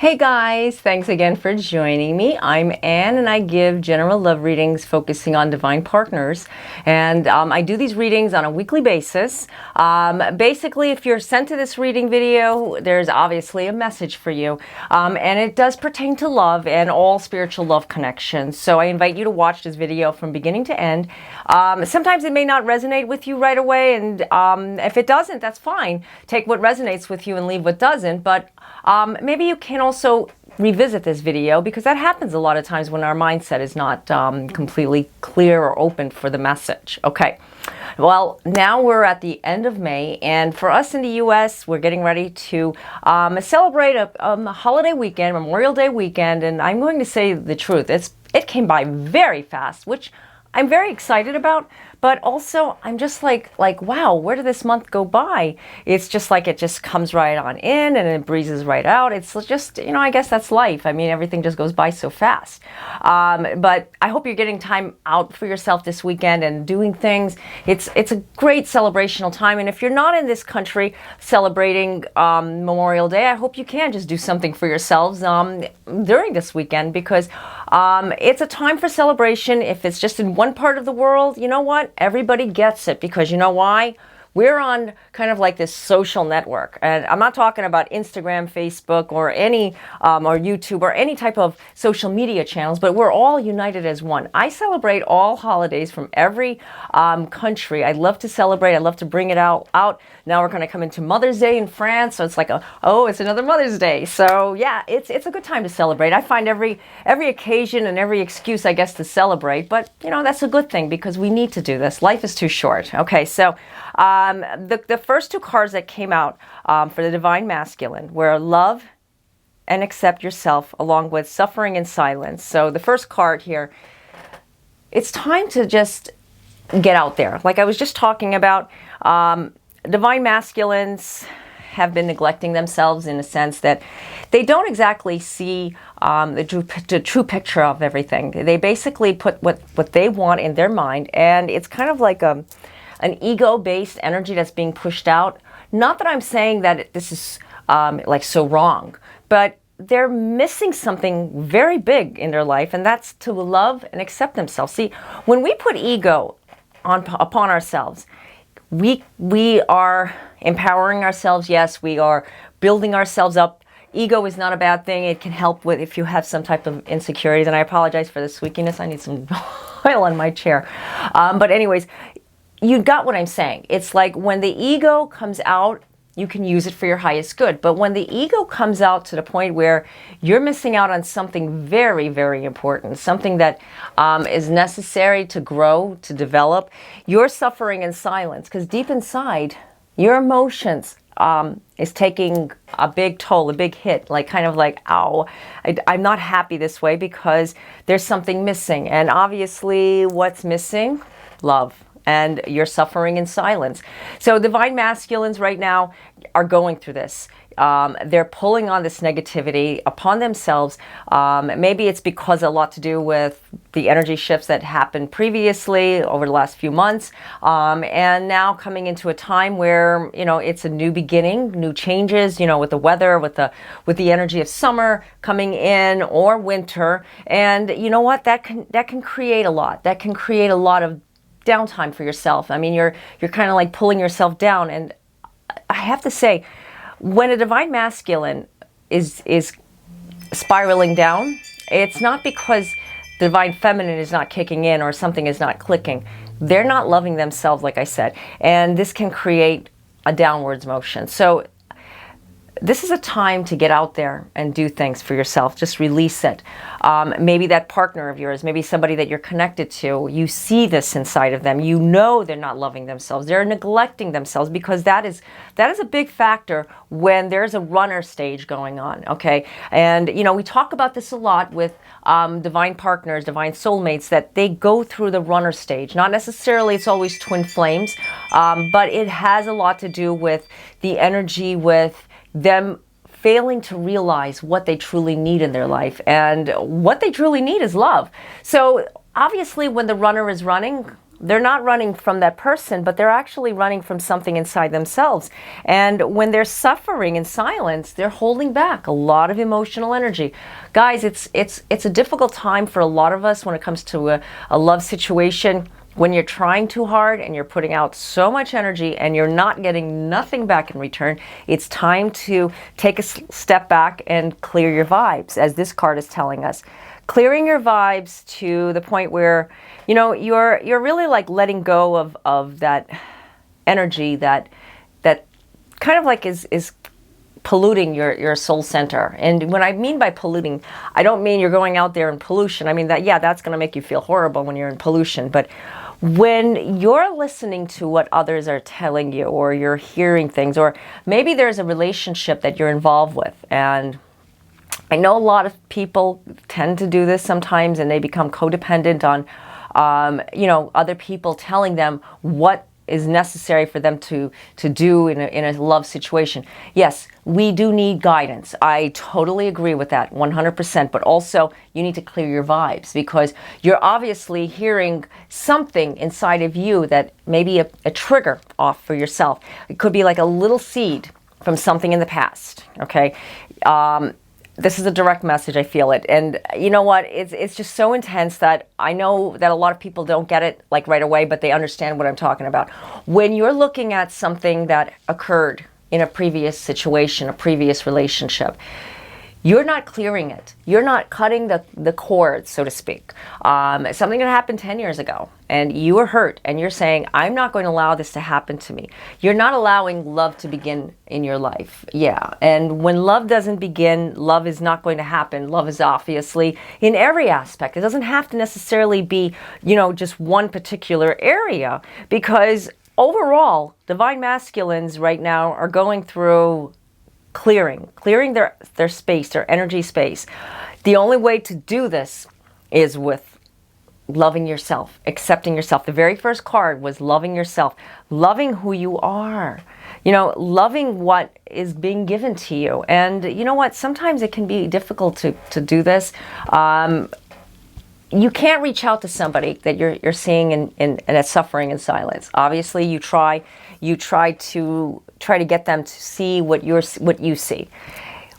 Hey guys, thanks again for joining me. I'm Anne and I give general love readings focusing on divine partners. And I do these readings on a weekly basis. Basically, if you're sent to this reading video, there's obviously a message for you. And it does pertain to love and all spiritual love connections. So I invite you to watch this video from beginning to end. Sometimes it may not resonate with you right away. And if it doesn't, that's fine. Take what resonates with you and leave what doesn't. But maybe you can also revisit this video because that happens a lot of times when our mindset is not completely clear or open for the message. Okay, well, now we're at the end of May, and for us in the US, we're getting ready to celebrate a holiday weekend, Memorial Day weekend, and I'm going to say the truth. It came by very fast, which I'm very excited about, but also I'm just like, wow, where did this month go by? It's just like it just comes right on in and it breezes right out. It's just, I guess that's life. I mean, everything just goes by so fast. But I hope you're getting time out for yourself this weekend and doing things. It's a great celebrational time. And if you're not in this country celebrating Memorial Day, I hope you can just do something for yourselves during this weekend because it's a time for celebration. If it's just in one part of the world, you know what? Everybody gets it because you know why? We're on kind of like this social network. And I'm not talking about Instagram, Facebook, or any, or YouTube, or any type of social media channels, but we're all united as one. I celebrate all holidays from every country. I love to celebrate. I love to bring it out. Now we're going to come into Mother's Day in France. So it's like, it's another Mother's Day. So yeah, it's a good time to celebrate. I find every occasion and every excuse, I guess, to celebrate. But, that's a good thing because we need to do this. Life is too short. Okay, so the first two cards that came out for the Divine Masculine were love and accept yourself along with suffering and silence. So the first card here, it's time to just get out there. Like I was just talking about, Divine Masculines have been neglecting themselves in a sense that they don't exactly see the true picture of everything. They basically put what they want in their mind, and it's kind of like an ego-based energy that's being pushed out. Not that I'm saying that this is so wrong, but they're missing something very big in their life, and that's to love and accept themselves. See, when we put ego upon ourselves, we are empowering ourselves. Yes, we are building ourselves up. Ego is not a bad thing. It can help with if you have some type of insecurities. And I apologize for the squeakiness. I need some oil on my chair. But anyways, you got what I'm saying. It's like when the ego comes out, you can use it for your highest good. But when the ego comes out to the point where you're missing out on something very, very important, something that is necessary to grow, to develop, you're suffering in silence because deep inside, your emotions is taking a big toll, a big hit, ow, I'm not happy this way because there's something missing. And obviously what's missing? Love. And you're suffering in silence. So Divine Masculines right now are going through this. They're pulling on this negativity upon themselves. Maybe it's because a lot to do with the energy shifts that happened previously over the last few months. And now coming into a time where, it's a new beginning, new changes, with the weather, with the energy of summer coming in or winter. And you know what? That can create a lot. That can create a lot of downtime for yourself. I mean, you're kind of like pulling yourself down. And I have to say, when a Divine Masculine is spiraling down, it's not because the Divine Feminine is not kicking in or something is not clicking. They're not loving themselves, like I said. And this can create a downwards motion. So this is a time to get out there and do things for yourself. Just release it. Maybe that partner of yours, maybe somebody that you're connected to, you see this inside of them. You know they're not loving themselves. They're neglecting themselves because that is a big factor when there's a runner stage going on, okay? And, we talk about this a lot with divine partners, divine soulmates, that they go through the runner stage. Not necessarily it's always twin flames, but it has a lot to do with the energy with them failing to realize what they truly need in their life. And what they truly need is love. So obviously when the runner is running, they're not running from that person, but they're actually running from something inside themselves. And when they're suffering in silence, they're holding back a lot of emotional energy. Guys, it's a difficult time for a lot of us when it comes to a love situation. When you're trying too hard and you're putting out so much energy and you're not getting nothing back in return, it's time to take a step back and clear your vibes, as this card is telling us. Clearing your vibes to the point where, you know, you're really like letting go of that energy that kind of like is polluting your soul center. And when I mean by polluting, I don't mean you're going out there in pollution. I mean that, yeah, that's going to make you feel horrible when you're in pollution. But when you're listening to what others are telling you, or you're hearing things, or maybe there's a relationship that you're involved with, and I know a lot of people tend to do this sometimes, and they become codependent on, you know, other people telling them what is necessary for them to do in a love situation. Yes, we do need guidance. I totally agree with that, 100%. But also, you need to clear your vibes, because you're obviously hearing something inside of you that may be a trigger off for yourself. It could be like a little seed from something in the past, okay? This is a direct message, I feel it. And you know what, it's just so intense that I know that a lot of people don't get it like right away, but they understand what I'm talking about. When you're looking at something that occurred in a previous situation, a previous relationship, you're not clearing it. You're not cutting the cord, so to speak. Something that happened 10 years ago, and you were hurt, and you're saying, I'm not going to allow this to happen to me. You're not allowing love to begin in your life. Yeah, and when love doesn't begin, love is not going to happen. Love is obviously in every aspect. It doesn't have to necessarily be, you know, just one particular area, because overall, divine masculines right now are going through clearing their space, their energy space. The only way to do this is with loving yourself, accepting yourself. The very first card was loving yourself, loving who you are, you know, loving what is being given to you. And you know what, sometimes it can be difficult to do this. You can't reach out to somebody that you're seeing in that's suffering in silence. Obviously, you try to get them to see what you see.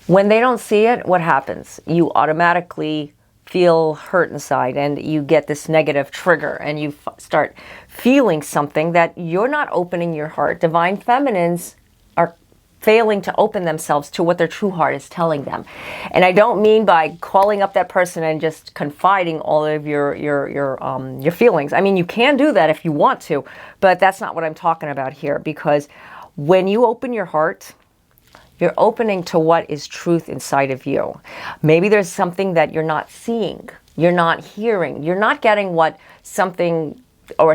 When they don't see it, what happens? You automatically feel hurt inside, and you get this negative trigger, and you start feeling something that you're not opening your heart. Divine feminines are failing to open themselves to what their true heart is telling them. And I don't mean by calling up that person and just confiding all of your feelings. I mean, you can do that if you want to, but that's not what I'm talking about here, because when you open your heart, you're opening to what is truth inside of you. Maybe there's something that you're not seeing, you're not hearing, you're not getting what something or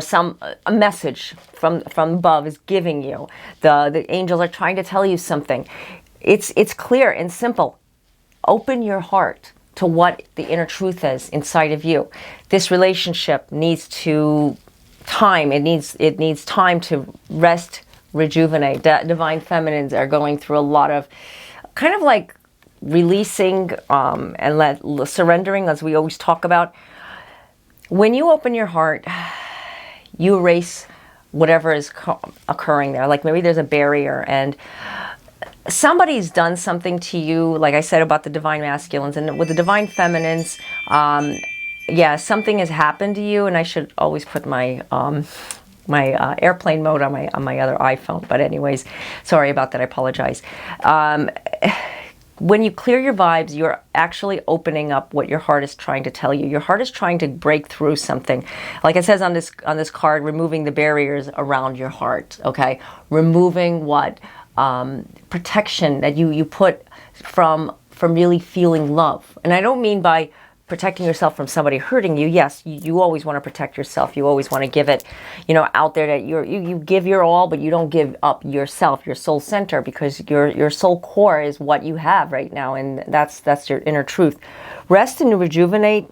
a message from above is giving you. The angels are trying to tell you something. It's clear and simple. Open your heart to what the inner truth is inside of you. This relationship needs time. It needs time to rest, rejuvenate. Divine feminines are going through a lot of kind of like releasing and surrendering, as we always talk about. When you open your heart, you erase whatever is occurring there. Like maybe there's a barrier, and somebody's done something to you, like I said about the divine masculines. And with the divine feminines, yeah, something has happened to you. And I should always put my airplane mode on my other iPhone. But anyways, sorry about that. I apologize. When you clear your vibes, you're actually opening up what your heart is trying to tell you. Your heart is trying to break through something. Like it says on this card, removing the barriers around your heart, okay? Removing what? Protection that you put from really feeling love. And I don't mean by protecting yourself from somebody hurting you. Yes, you always want to protect yourself. You always want to give it, out there that you give your all, but you don't give up yourself, your soul center, because your soul core is what you have right now, and that's your inner truth. Rest and rejuvenate,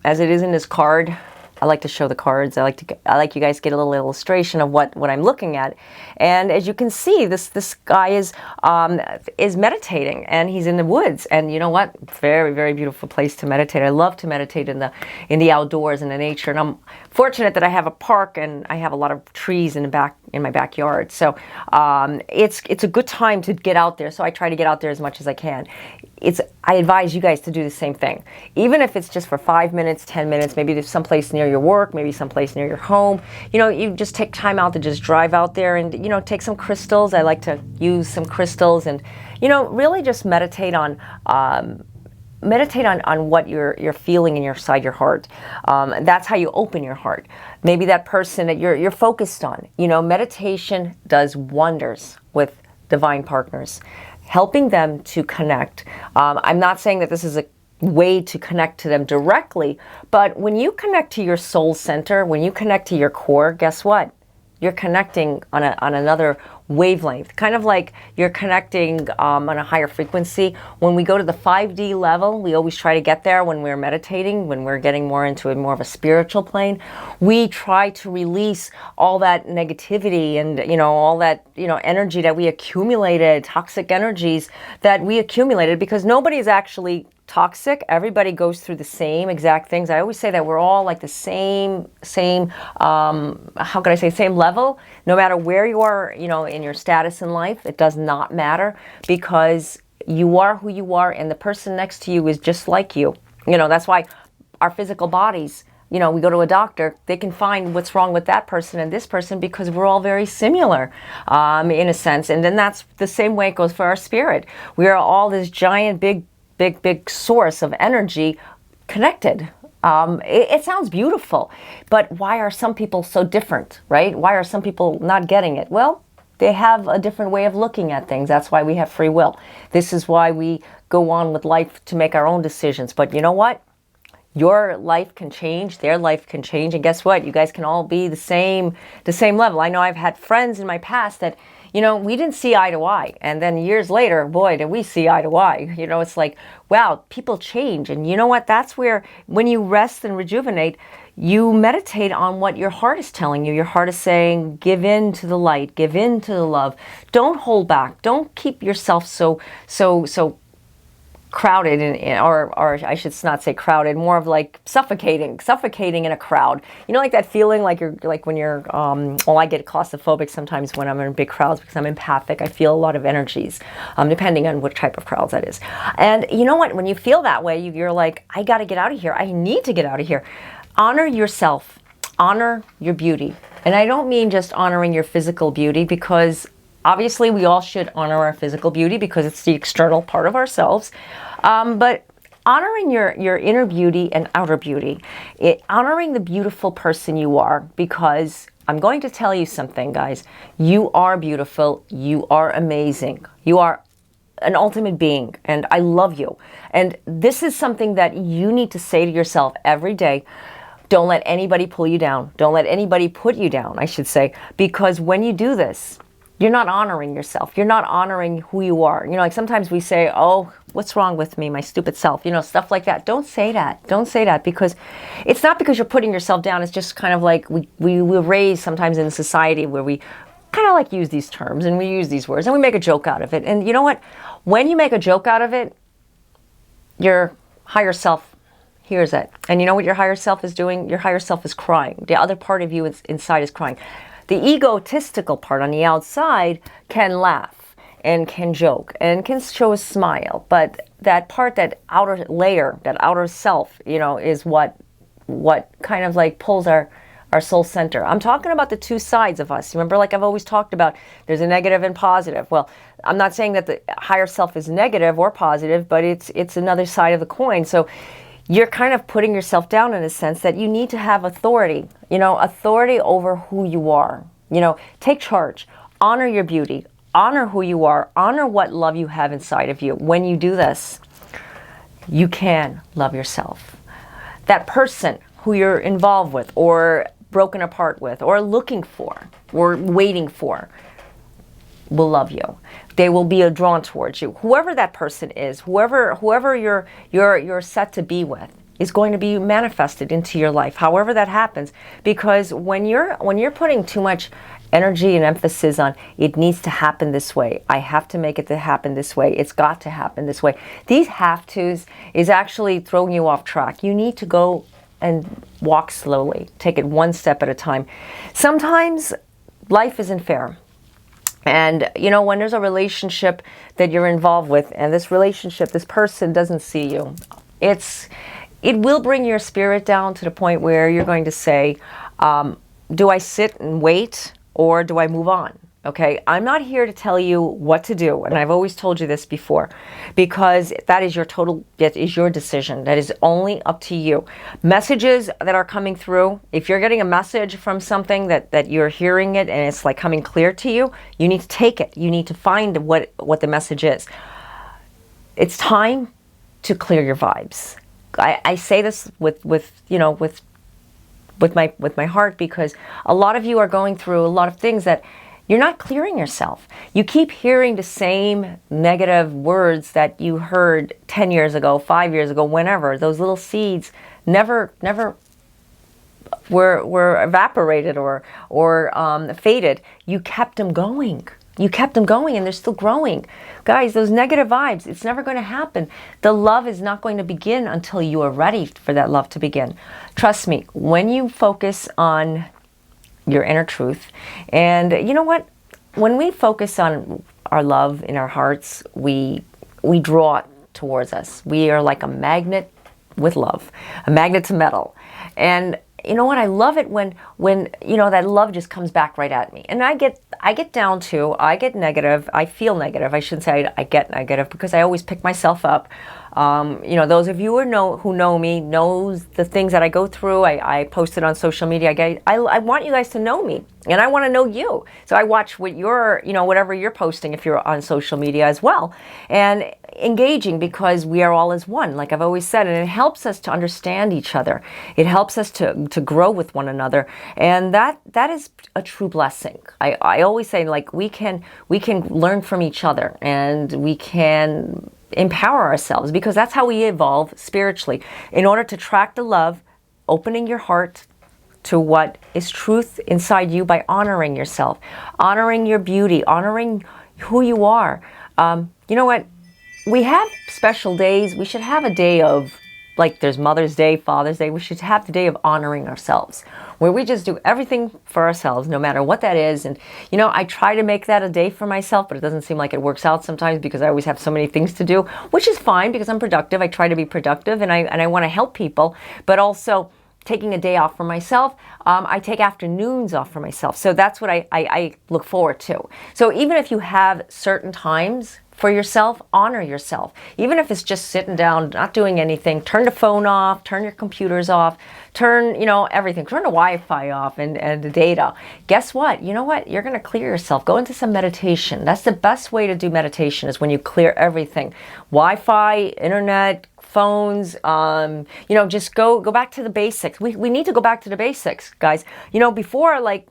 as it is in this card. I like to show the cards. I like you guys to get a little illustration of what I'm looking at. And as you can see, this guy is meditating, and he's in the woods. And you know what? Very, very beautiful place to meditate. I love to meditate in the outdoors, in the nature. And I'm fortunate that I have a park and I have a lot of trees in my backyard. So it's a good time to get out there. So I try to get out there as much as I can. I advise you guys to do the same thing. Even if it's just for 5 minutes, 10 minutes, maybe there's someplace near your work, maybe someplace near your home. You just take time out to just drive out there and, take some crystals. I like to use some crystals and, really just meditate on what you're feeling inside your heart. That's how you open your heart. Maybe that person that you're focused on. Meditation does wonders with divine partners, helping them to connect. I'm not saying that this is a way to connect to them directly, but when you connect to your soul center, when you connect to your core, guess what? You're connecting on another wavelength, kind of like you're connecting on a higher frequency. When we go to the 5D level, we always try to get there when we're meditating, when we're getting more into more of a spiritual plane. We try to release all that negativity and all that energy that we accumulated, toxic energies that we accumulated, because nobody is actually toxic. Everybody goes through the same exact things. I always say that we're all like the same how can I say, same level, no matter where you are, in your status in life. It does not matter, because you are who you are, and the person next to you is just like you. That's why our physical bodies, we go to a doctor, they can find what's wrong with that person and this person, because we're all very similar in a sense. And then that's the same way it goes for our spirit. We are all this giant, big source of energy connected. It sounds beautiful, but why are some people so different, right? Why are some people not getting it? Well, they have a different way of looking at things. That's why we have free will. This is why we go on with life, to make our own decisions. But you know what? Your life can change, their life can change, and guess what? You guys can all be the same level. I know I've had friends in my past that, we didn't see eye to eye. And then years later, boy, did we see eye to eye. It's like, wow, people change. And you know what? That's where, when you rest and rejuvenate, you meditate on what your heart is telling you. Your heart is saying, give in to the light, give in to the love. Don't hold back. Don't keep yourself so crowded, or I should not say crowded, more of like suffocating in a crowd. Like that feeling like when you're, I get claustrophobic sometimes when I'm in big crowds, because I'm empathic. I feel a lot of energies, depending on what type of crowds that is. And you know what? When you feel that way, you're like, I got to get out of here. I need to get out of here. Honor yourself. Honor your beauty. And I don't mean just honoring your physical beauty, because obviously we all should honor our physical beauty, because it's the external part of ourselves. But honoring your inner beauty and outer beauty, honoring the beautiful person you are, because I'm going to tell you something, guys. You are beautiful. You are amazing. You are an ultimate being, and I love you. And this is something that you need to say to yourself every day. Don't let anybody pull you down. Don't let anybody put you down, I should say, because when you do this, you're not honoring yourself. You're not honoring who you are. Like sometimes we say, oh, what's wrong with me, my stupid self, stuff like that. Don't say that. Don't say that, because it's not because you're putting yourself down. It's just kind of like we're raised sometimes in a society where we kind of like use these terms and we use these words and we make a joke out of it. And you know what? When you make a joke out of it, your higher self hears it. And you know what your higher self is doing? Your higher self is crying. The other part of you inside is crying. The egotistical part on the outside can laugh and can joke and can show a smile, but that part, that outer layer, that outer self, is what kind of like pulls our soul center. I'm talking about the two sides of us. Remember, like I've always talked about, there's a negative and positive. Well, I'm not saying that the higher self is negative or positive, but it's another side of the coin. So you're kind of putting yourself down in a sense that you need to have authority, authority over who you are. Take charge, honor your beauty, honor who you are, honor what love you have inside of you. When you do this, you can love yourself. That person who you're involved with or broken apart with or looking for or waiting for will love you. They will be drawn towards you. Whoever that person is, whoever you're set to be with, is going to be manifested into your life, however that happens. Because when you're putting too much energy and emphasis on it needs to happen this way, I have to make it to happen this way, it's got to happen this way, these have tos is actually throwing you off track. You need to go and walk slowly, take it one step at a time. Sometimes life isn't fair. And when there's a relationship that you're involved with, and this relationship, this person doesn't see you, it will bring your spirit down to the point where you're going to say, do I sit and wait, or do I move on? Okay, I'm not here to tell you what to do, and I've always told you this before, because that is your decision. That is only up to you. Messages that are coming through, if you're getting a message from something that you're hearing it and it's like coming clear to you, you need to take it. You need to find what the message is. It's time to clear your vibes. I say this with my heart, because a lot of you are going through a lot of things that you're not clearing yourself. You keep hearing the same negative words that you heard 10 years ago, 5 years ago, whenever. Those little seeds never were evaporated or faded. You kept them going. You kept them going, and they're still growing. Guys, those negative vibes, it's never going to happen. The love is not going to begin until you are ready for that love to begin. Trust me, when you focus on your inner truth, and you know what? When we focus on our love in our hearts, we draw it towards us. We are like a magnet with love, a magnet to metal. And you know what? I love it when that love just comes back right at me. And I get negative. I feel negative. I shouldn't say I get negative, because I always pick myself up. Those of you who know me knows the things that I go through. I post it on social media. I want you guys to know me, and I want to know you. So I watch what whatever you're posting if you're on social media as well, and engaging, because we are all as one, like I've always said, and it helps us to understand each other. It helps us to grow with one another, and that is a true blessing. I always say, like, we can learn from each other, and we can empower ourselves, because that's how we evolve spiritually. In order to attract the love, opening your heart to what is truth inside you by honoring yourself, honoring your beauty, honoring who you are. You know what? We have special days. We should have a day of, like, there's Mother's Day, Father's Day. We should have the day of honoring ourselves, where we just do everything for ourselves, no matter what that is. And, I try to make that a day for myself, but it doesn't seem like it works out sometimes, because I always have so many things to do, which is fine, because I'm productive. I try to be productive, and I want to help people, but also taking a day off for myself. I take afternoons off for myself. So that's what I look forward to. So even if you have certain times for yourself, honor yourself. Even if it's just sitting down, not doing anything, turn the phone off, turn your computers off, turn, everything, turn the Wi-Fi off and the data. Guess what? You know what? You're going to clear yourself. Go into some meditation. That's the best way to do meditation, is when you clear everything. Wi-Fi, internet, phones, just go back to the basics. We need to go back to the basics, guys. Before, like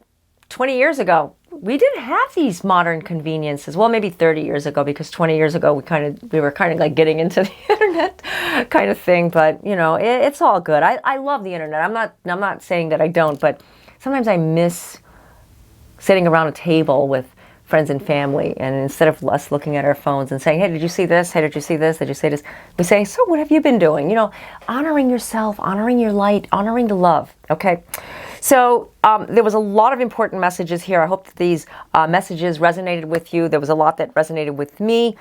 20 years ago, we didn't have these modern conveniences. Well, maybe 30 years ago, because 20 years ago we were kind of like getting into the internet kind of thing. But it's all good. I love the internet. I'm not saying that I don't, but sometimes I miss sitting around a table with friends and family, and instead of us looking at our phones and saying, hey, did you see this? Hey, did you see this? Did you see this? We say, so what have you been doing? Honoring yourself, honoring your light, honoring the love. Okay. So there was a lot of important messages here. I hope that these messages resonated with you. There was a lot that resonated with me.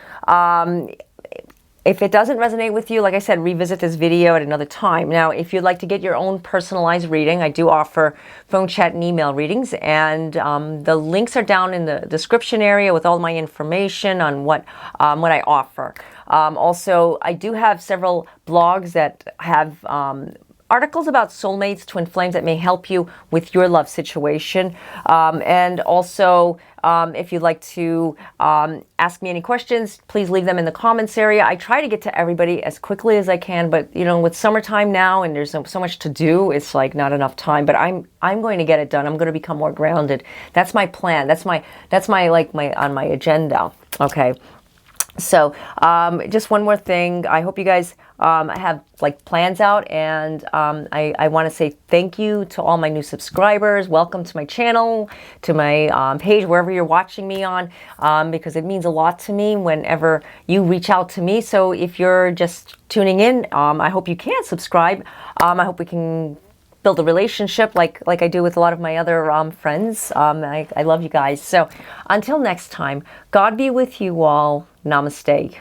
If it doesn't resonate with you, like I said, revisit this video at another time. Now, if you'd like to get your own personalized reading, I do offer phone chat and email readings, and the links are down in the description area with all my information on what I offer. Also, I do have several blogs that have articles about soulmates, twin flames, that may help you with your love situation. And also, if you'd like to ask me any questions, please leave them in the comments area. I try to get to everybody as quickly as I can, but with summertime now and there's so much to do, it's like not enough time. But I'm going to get it done. I'm going to become more grounded. That's my plan. That's my on my agenda. Okay. So just one more thing. I hope you guys have like plans out, and I want to say thank you to all my new subscribers. Welcome to my channel, to my page, wherever you're watching me on, because it means a lot to me whenever you reach out to me. So if you're just tuning in, I hope you can subscribe. I hope we can build a relationship like I do with a lot of my other friends. I love you guys. So until next time, God be with you all. Namaste.